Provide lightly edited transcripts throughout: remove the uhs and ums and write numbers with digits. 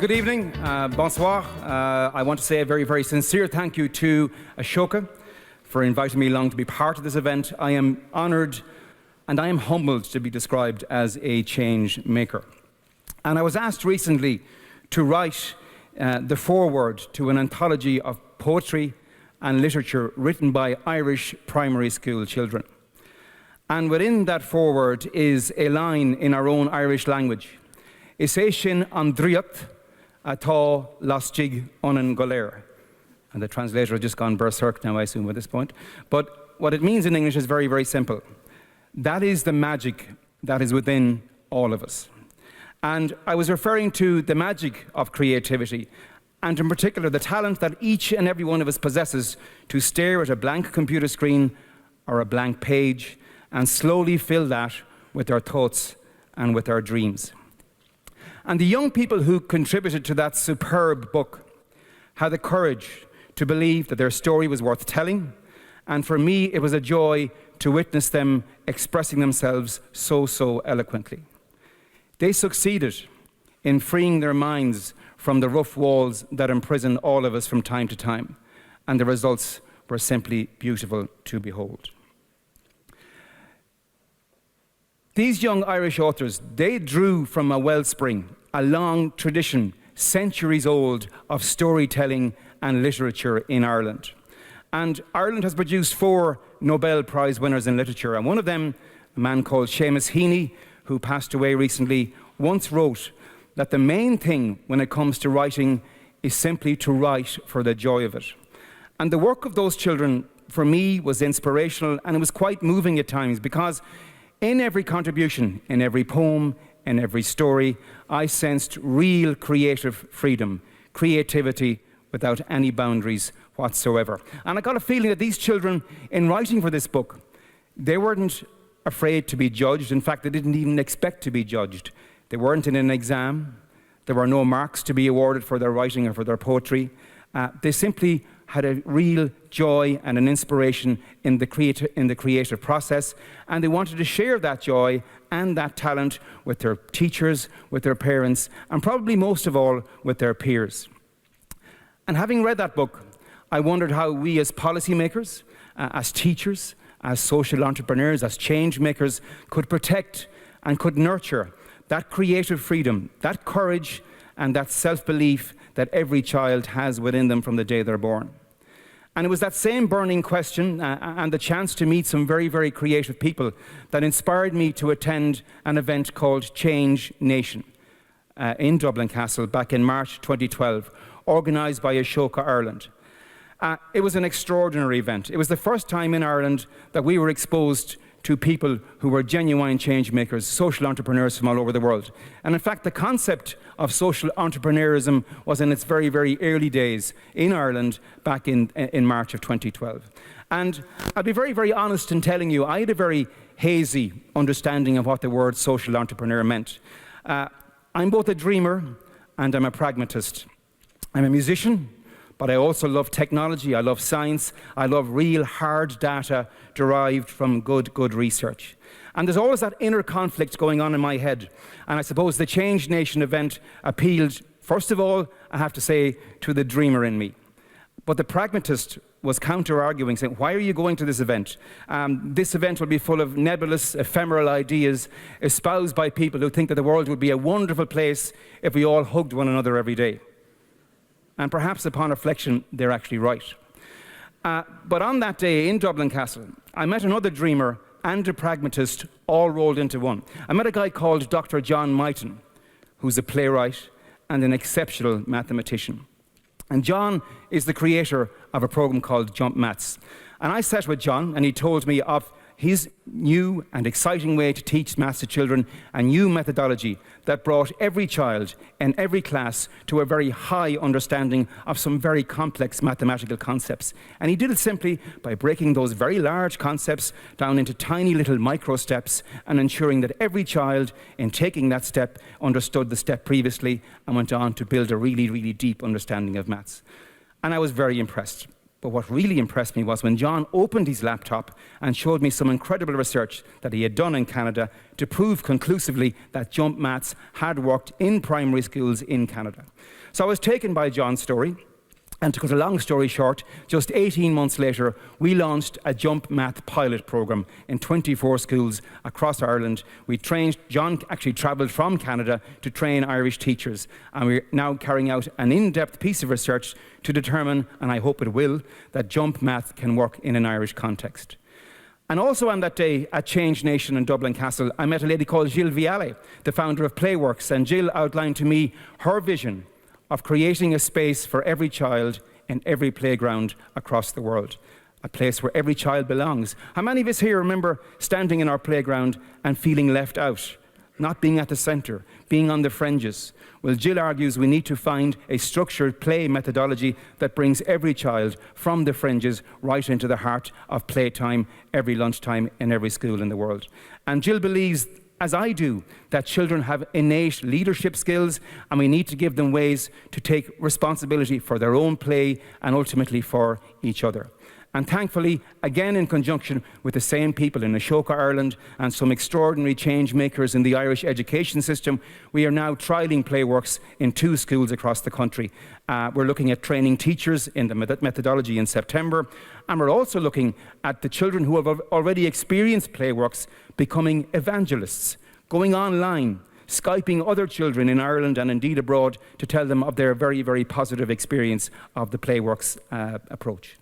Good evening, bonsoir. I want to say a very, very sincere thank you to Ashoka for inviting me along to be part of this event. I am honoured and I am humbled to be described as a change maker. And I was asked recently to write the foreword to an anthology of poetry and literature written by Irish primary school children. And within that foreword is a line in our own Irish language. Is é sin an driacht atá lastig onan goléir. And the translator has just gone berserk now, I assume, at this point. But what it means in English is very, very simple. That is the magic that is within all of us. And I was referring to the magic of creativity, and in particular the talent that each and every one of us possesses to stare at a blank computer screen or a blank page and slowly fill that with our thoughts and with our dreams. And the young people who contributed to that superb book had the courage to believe that their story was worth telling, and for me it was a joy to witness them expressing themselves so eloquently. They succeeded in freeing their minds from the rough walls that imprison all of us from time to time, and the results were simply beautiful to behold. These young Irish authors, they drew from a wellspring, a long tradition, centuries old, of storytelling and literature in Ireland. And Ireland has produced 4 Nobel Prize winners in literature, and one of them, a man called Seamus Heaney, who passed away recently, once wrote that the main thing when it comes to writing is simply to write for the joy of it. And the work of those children, for me, was inspirational, and it was quite moving at times, because in every contribution, in every poem, in every story, I sensed real creative freedom, creativity without any boundaries whatsoever. And I got a feeling that these children, in writing for this book, they weren't afraid to be judged. In fact, they didn't even expect to be judged. They weren't in an exam. There were no marks to be awarded for their writing or for their poetry. They simply had a real joy and an inspiration in the creative process, and they wanted to share that joy and that talent with their teachers, with their parents, and probably most of all with their peers. And having read that book, I wondered how we as policymakers, as teachers, as social entrepreneurs, as change makers, could protect and could nurture that creative freedom, that courage, and that self-belief that every child has within them from the day they're born. And it was that same burning question and the chance to meet some very, very creative people that inspired me to attend an event called Change Nation in Dublin Castle back in March 2012, organised by Ashoka Ireland. It was an extraordinary event. It was the first time in Ireland that we were exposed to people who were genuine change makers, social entrepreneurs from all over the world. And in fact, the concept of social entrepreneurism was in its very, very early days in Ireland back in March of 2012. And I'll be very, very honest in telling you, I had a very hazy understanding of what the word social entrepreneur meant. I'm both a dreamer and I'm a pragmatist. I'm a musician, but I also love technology, I love science, I love real hard data derived from good research. And there's always that inner conflict going on in my head. And I suppose the Change Nation event appealed, first of all, I have to say, to the dreamer in me. But the pragmatist was counter-arguing, saying, why are you going to this event? This event will be full of nebulous, ephemeral ideas espoused by people who think that the world would be a wonderful place if we all hugged one another every day. And perhaps upon reflection, they're actually right. But on that day in Dublin Castle, I met another dreamer and a pragmatist all rolled into one. I met a guy called Dr. John Mighton, who's a playwright and an exceptional mathematician. And John is the creator of a program called Jump Maths. And I sat with John, and he told me of his new and exciting way to teach maths to children, a new methodology that brought every child in every class to a very high understanding of some very complex mathematical concepts. And he did it simply by breaking those very large concepts down into tiny little micro steps and ensuring that every child, in taking that step, understood the step previously and went on to build a really, really deep understanding of maths. And I was very impressed. But what really impressed me was when John opened his laptop and showed me some incredible research that he had done in Canada to prove conclusively that jump maths had worked in primary schools in Canada. So I was taken by John's story, and to cut a long story short, just 18 months later, we launched a jump math pilot program in 24 schools across Ireland. John actually travelled from Canada to train Irish teachers, and we're now carrying out an in-depth piece of research to determine, and I hope it will, that jump math can work in an Irish context. And also on that day at Change Nation in Dublin Castle, I met a lady called Jill Viale, the founder of Playworks, and Jill outlined to me her vision of creating a space for every child in every playground across the world, a place where every child belongs. How many of us here remember standing in our playground and feeling left out, not being at the centre, being on the fringes? Well, Jill argues we need to find a structured play methodology that brings every child from the fringes right into the heart of playtime every lunchtime in every school in the world. And Jill believes, as I do, that children have innate leadership skills, and we need to give them ways to take responsibility for their own play and ultimately for each other. And thankfully, again in conjunction with the same people in Ashoka, Ireland, and some extraordinary change makers in the Irish education system, we are now trialling Playworks in 2 schools across the country. We're looking at training teachers in the methodology in September, and we're also looking at the children who have already experienced Playworks becoming evangelists, going online, Skyping other children in Ireland and indeed abroad to tell them of their very, very positive experience of the Playworks approach.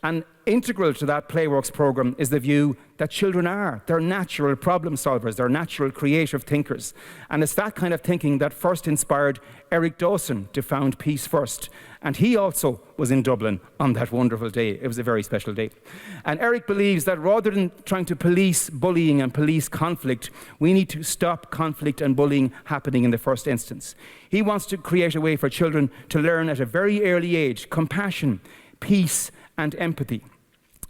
And integral to that Playworks program is the view that children they're natural problem solvers, they're natural creative thinkers. And it's that kind of thinking that first inspired Eric Dawson to found Peace First. And he also was in Dublin on that wonderful day. It was a very special day. And Eric believes that rather than trying to police bullying and police conflict, we need to stop conflict and bullying happening in the first instance. He wants to create a way for children to learn at a very early age compassion, peace, and empathy.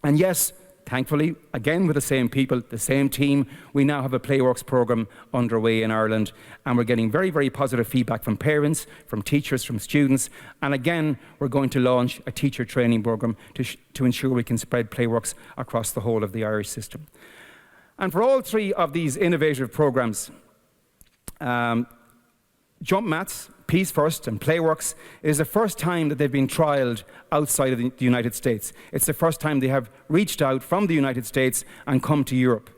And yes, thankfully, again with the same people, the same team, we now have a Playworks program underway in Ireland, and we're getting very, very positive feedback from parents, from teachers, from students, and again, we're going to launch a teacher training program to ensure we can spread Playworks across the whole of the Irish system. And for all 3 of these innovative programs, Jump Maths, Peace First and Playworks is the first time that they've been trialled outside of the United States. It's the first time they have reached out from the United States and come to Europe.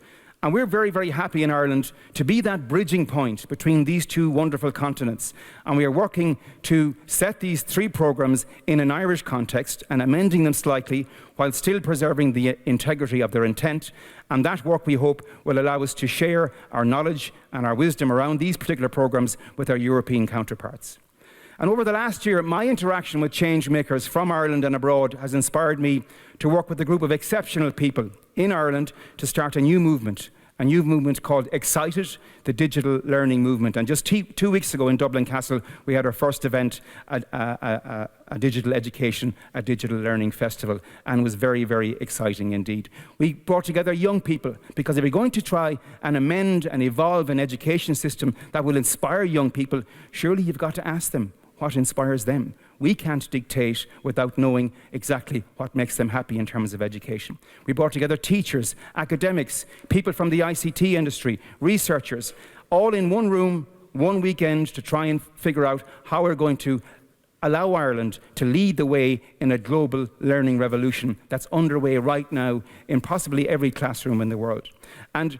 And we're very, very happy in Ireland to be that bridging point between these 2 wonderful continents. And we are working to set these 3 programs in an Irish context and amending them slightly while still preserving the integrity of their intent. And that work, we hope, will allow us to share our knowledge and our wisdom around these particular programs with our European counterparts. And over the last year, my interaction with change makers from Ireland and abroad has inspired me to work with a group of exceptional people in Ireland to start a new movement called Excited, the Digital Learning Movement. And just 2 weeks ago in Dublin Castle, we had our first event, a digital education, a digital learning festival, and it was very, very exciting indeed. We brought together young people because if we're going to try and amend and evolve an education system that will inspire young people, surely you've got to ask them what inspires them. We can't dictate without knowing exactly what makes them happy in terms of education. We brought together teachers, academics, people from the ICT industry, researchers, all in one room, one weekend to try and figure out how we're going to allow Ireland to lead the way in a global learning revolution that's underway right now in possibly every classroom in the world. And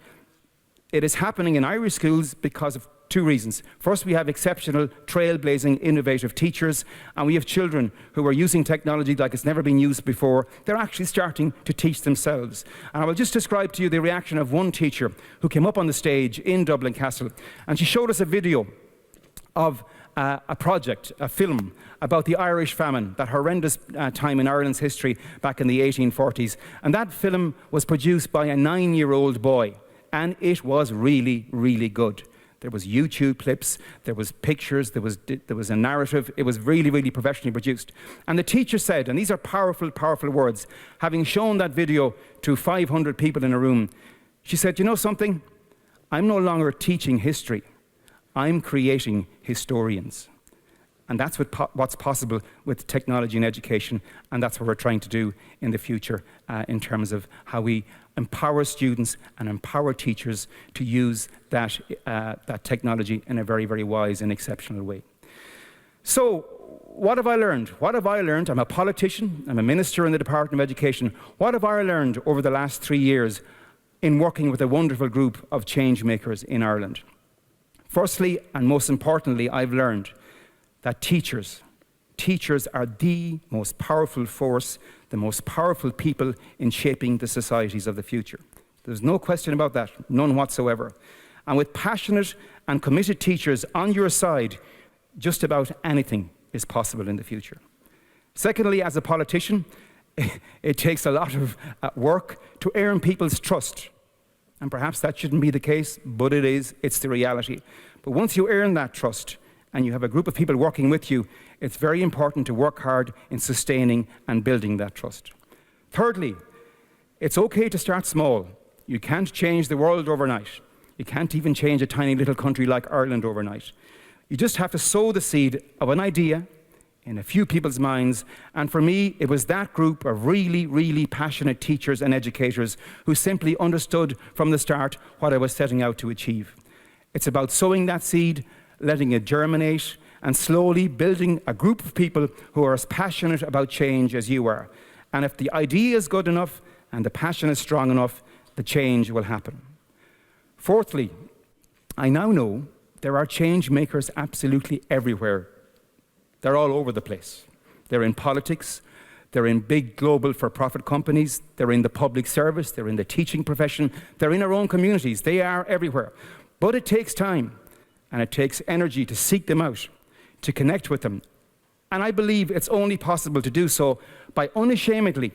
it is happening in Irish schools because of 2 reasons. First, we have exceptional, trailblazing, innovative teachers, and we have children who are using technology like it's never been used before. They're actually starting to teach themselves. And I will just describe to you the reaction of one teacher who came up on the stage in Dublin Castle, and she showed us a video of a project, a film, about the Irish famine, that horrendous time in Ireland's history back in the 1840s. And that film was produced by a 9-year-old boy, and it was really, really good. There was YouTube clips, there was pictures, there was a narrative. It was really, really professionally produced. And the teacher said, and these are powerful, powerful words, having shown that video to 500 people in a room, she said, you know something? I'm no longer teaching history. I'm creating historians. And that's what's possible with technology in education, and that's what we're trying to do in the future in terms of how we empower students and empower teachers to use that technology in a very, very wise and exceptional way. So, what have I learned? What have I learned? I'm a politician, I'm a minister in the Department of Education. What have I learned over the last 3 years in working with a wonderful group of change makers in Ireland? Firstly, and most importantly, I've learned that teachers are the most powerful force, the most powerful people in shaping the societies of the future. There's no question about that, none whatsoever. And with passionate and committed teachers on your side, just about anything is possible in the future. Secondly, as a politician, it takes a lot of work to earn people's trust. And perhaps that shouldn't be the case, but it is, it's the reality. But once you earn that trust, and you have a group of people working with you, it's very important to work hard in sustaining and building that trust. Thirdly, it's okay to start small. You can't change the world overnight. You can't even change a tiny little country like Ireland overnight. You just have to sow the seed of an idea in a few people's minds, and for me, it was that group of really, really passionate teachers and educators who simply understood from the start what I was setting out to achieve. It's about sowing that seed, letting it germinate, and slowly building a group of people who are as passionate about change as you are. And if the idea is good enough and the passion is strong enough, the change will happen. Fourthly, I now know there are change makers absolutely everywhere. They're all over the place. They're in politics, they're in big global for-profit companies, they're in the public service, they're in the teaching profession, they're in our own communities. They are everywhere. But it takes time. And it takes energy to seek them out, to connect with them. And I believe it's only possible to do so by unashamedly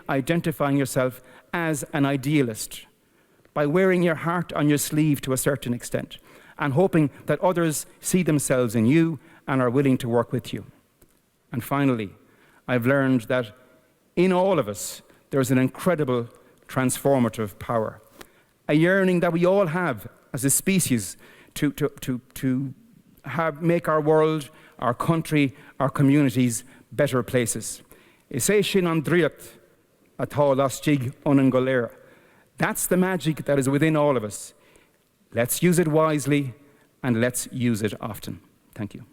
identifying yourself as an idealist, by wearing your heart on your sleeve to a certain extent, and hoping that others see themselves in you and are willing to work with you. And finally, I've learned that in all of us, there's an incredible transformative power, a yearning that we all have as a species to make our world, our country, our communities better places. Is é sin an dríocht atá lastig onan go léir. That's the magic that is within all of us. Let's use it wisely and let's use it often. Thank you.